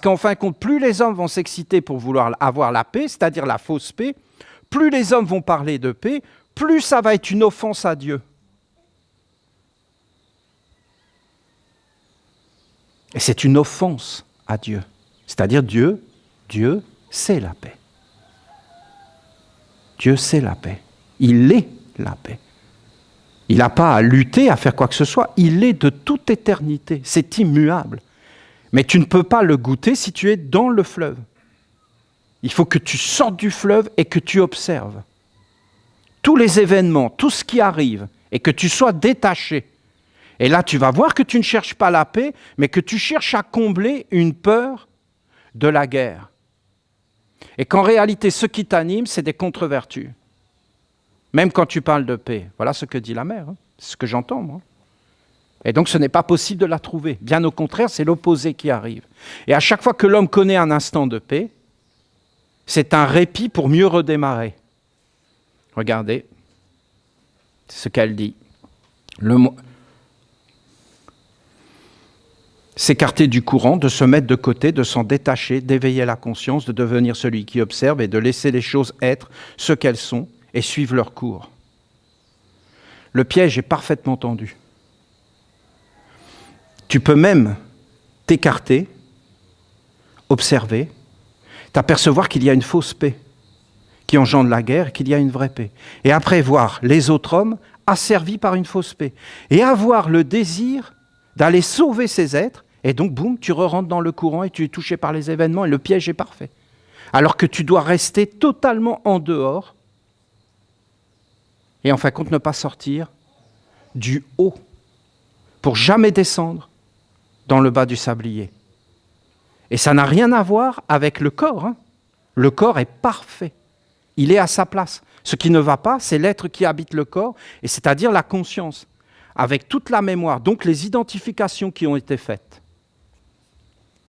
qu'en fin de compte, plus les hommes vont s'exciter pour vouloir avoir la paix, c'est-à-dire la fausse paix, plus les hommes vont parler de paix, plus ça va être une offense à Dieu. Et c'est une offense à Dieu. C'est-à-dire Dieu c'est la paix. Dieu c'est la paix. Il est la paix. Il n'a pas à lutter, à faire quoi que ce soit. Il est de toute éternité. C'est immuable. Mais tu ne peux pas le goûter si tu es dans le fleuve. Il faut que tu sortes du fleuve et que tu observes tous les événements, tout ce qui arrive, et que tu sois détaché. Et là, tu vas voir que tu ne cherches pas la paix, mais que tu cherches à combler une peur de la guerre. Et qu'en réalité, ce qui t'anime, c'est des contre-vertus. Même quand tu parles de paix. Voilà ce que dit la mère. C'est ce que j'entends, moi. Et donc, ce n'est pas possible de la trouver. Bien au contraire, c'est l'opposé qui arrive. Et à chaque fois que l'homme connaît un instant de paix, c'est un répit pour mieux redémarrer. Regardez ce qu'elle dit. S'écarter du courant, de se mettre de côté, de s'en détacher, d'éveiller la conscience, de devenir celui qui observe et de laisser les choses être ce qu'elles sont et suivre leur cours. Le piège est parfaitement tendu. Tu peux même t'écarter, observer, t'apercevoir qu'il y a une fausse paix qui engendre la guerre, qu'il y a une vraie paix. Et après voir les autres hommes asservis par une fausse paix. Et avoir le désir d'aller sauver ces êtres, et donc, boum, tu re-rentres dans le courant et tu es touché par les événements et le piège est parfait. Alors que tu dois rester totalement en dehors et en fin de compte ne pas sortir du haut pour jamais descendre dans le bas du sablier. Et ça n'a rien à voir avec le corps. Hein. Le corps est parfait. Il est à sa place. Ce qui ne va pas, c'est l'être qui habite le corps, et c'est-à-dire la conscience, avec toute la mémoire, donc les identifications qui ont été faites.